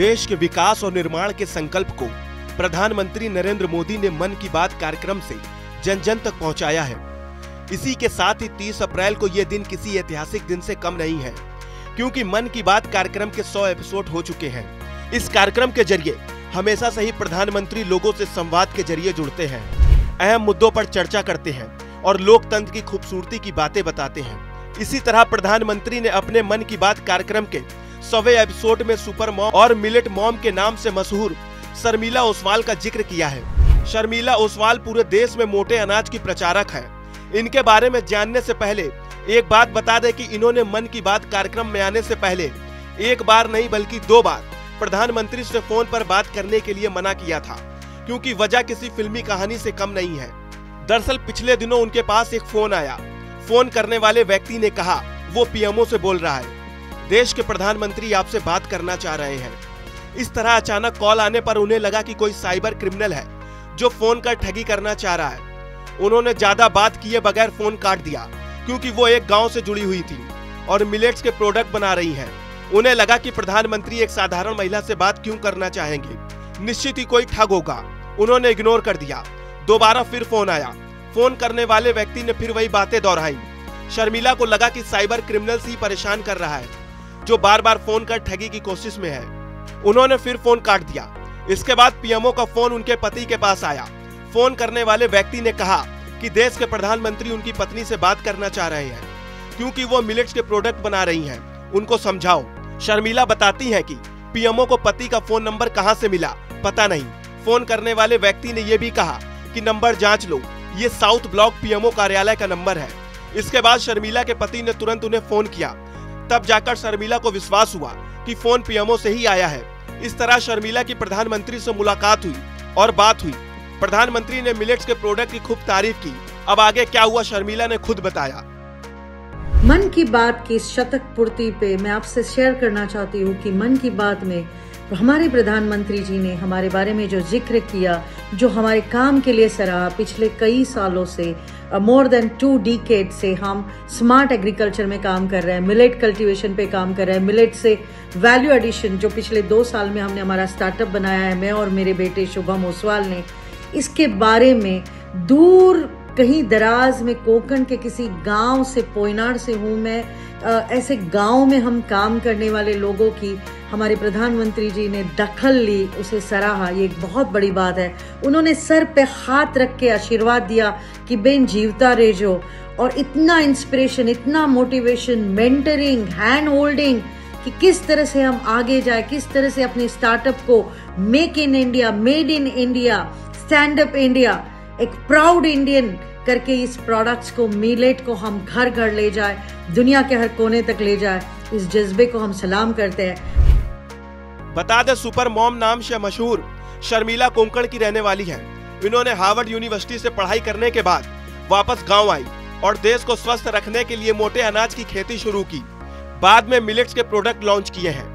देश के विकास और निर्माण के संकल्प को प्रधानमंत्री नरेंद्र मोदी ने मन की बात कार्यक्रम से जन जन तक पहुंचाया है। इसी के साथ ही 30 अप्रैल को यह दिन किसी ऐतिहासिक दिन से कम नहीं है, क्योंकि मन की बात कार्यक्रम के 100 एपिसोड हो चुके हैं। इस कार्यक्रम के जरिए हमेशा से ही प्रधानमंत्री लोगों से संवाद के जरिए जुड़ते हैं, अहम मुद्दों पर चर्चा करते हैं और लोकतंत्र की खूबसूरती की बातें बताते हैं। इसी तरह प्रधानमंत्री ने अपने मन की बात कार्यक्रम के 100वें एपिसोड में सुपर मॉम और मिलेट मॉम के नाम से मशहूर शर्मिला ओसवाल का जिक्र किया है। शर्मिला ओसवाल पूरे देश में मोटे अनाज की प्रचारक है। इनके बारे में जानने से पहले एक बात बता दें कि इन्होंने मन की बात कार्यक्रम में आने से पहले एक बार नहीं बल्कि 2 बार प्रधानमंत्री से फोन पर बात करने के लिए मना किया था, क्योंकि वजह किसी फिल्मी कहानी से कम नहीं है। दरअसल पिछले दिनों उनके पास एक फोन आया। फोन करने वाले व्यक्ति ने कहा वो पीएमओ से बोल रहा है, देश के प्रधानमंत्री आपसे बात करना चाह रहे हैं। इस तरह अचानक कॉल आने पर उन्हें लगा कि कोई साइबर क्रिमिनल है जो फोन कर ठगी करना चाह रहा है। उन्होंने ज्यादा बात किए बगैर फोन काट दिया, क्योंकि वो एक गांव से जुड़ी हुई थी और मिलेट्स के प्रोडक्ट बना रही हैं। उन्हें लगा कि प्रधानमंत्री एक साधारण महिला से बात क्यों करना चाहेंगे, निश्चित ही कोई ठग होगा। उन्होंने इग्नोर कर दिया। दोबारा फिर फोन आया। फोन करने वाले व्यक्ति ने फिर वही बातें दोहराई। शर्मिला को लगा कि साइबर क्रिमिनल्स ही परेशान कर रहा है, जो बार बार फोन कर ठगी की कोशिश में है। उन्होंने फिर फोन काट दिया। इसके बाद पीएमओ का फोन उनके पति के पास आया। फोन करने वाले व्यक्ति ने कहा कि देश के प्रधानमंत्री उनकी पत्नी से बात करना चाह रहे हैं, क्योंकि वो मिलेट्स के प्रोडक्ट बना रही हैं। उनको समझाओ। शर्मिला बताती हैं कि पीएमओ को पति का फोन नंबर कहां से मिला पता नहीं। फोन करने वाले व्यक्ति ने यह भी कहा कि नंबर जांच लो, ये साउथ ब्लॉक पीएमओ कार्यालय का नंबर है। इसके बाद शर्मिला के पति ने तुरंत उन्हें फोन किया। तब जाकर शर्मिला को विश्वास हुआ कि फोन पीएमओ से ही आया है। इस तरह शर्मिला की प्रधानमंत्री से मुलाकात हुई और बात हुई। प्रधानमंत्री ने मिलेट्स के प्रोडक्ट की खूब तारीफ की। अब आगे क्या हुआ शर्मिला ने खुद बताया। मन की बात की शतक पूर्ति पे मैं आपसे शेयर करना चाहती हूँ कि मन की बात में हमारे प्रधानमंत्री जी ने हमारे बारे में जो जिक्र किया, जो हमारे काम के लिए सराहा। पिछले कई सालों से मोर देन 2 डिकेड से हम स्मार्ट एग्रीकल्चर में काम कर रहे हैं, मिलेट कल्टीवेशन पे काम कर रहे हैं। मिलेट से वैल्यू एडिशन जो पिछले 2 साल में हमने हमारा स्टार्टअप बनाया है, मैं और मेरे बेटे शुभम ओसवाल ने, इसके बारे में दूर कहीं दराज में कोंकण के किसी गांव से, पोयनाड से हूँ मैं, ऐसे गांव में हम काम करने वाले लोगों की हमारे प्रधानमंत्री जी ने दखल ली, उसे सराहा। ये एक बहुत बड़ी बात है। उन्होंने सर पे हाथ रख के आशीर्वाद दिया कि बेन जीवता रहो, और इतना इंस्पिरेशन, इतना मोटिवेशन, मेंटरिंग, हैंड होल्डिंग कि किस तरह से हम आगे जाए, किस तरह से अपने स्टार्टअप को make in India, made in India, stand up India, एक प्राउड इंडियन करके इस प्रोडक्ट्स को, मिलेट को हम घर घर ले जाए, दुनिया के हर कोने तक ले जाए। इस जज्बे को हम सलाम करते हैं। बता दें, सुपर मॉम नाम से मशहूर शर्मिला कोंकण की रहने वाली है। इन्होंने हार्वर्ड यूनिवर्सिटी से पढ़ाई करने के बाद वापस गांव आई और देश को स्वस्थ रखने के लिए मोटे अनाज की खेती शुरू की। बाद में मिलेट्स के प्रोडक्ट लॉन्च किए हैं।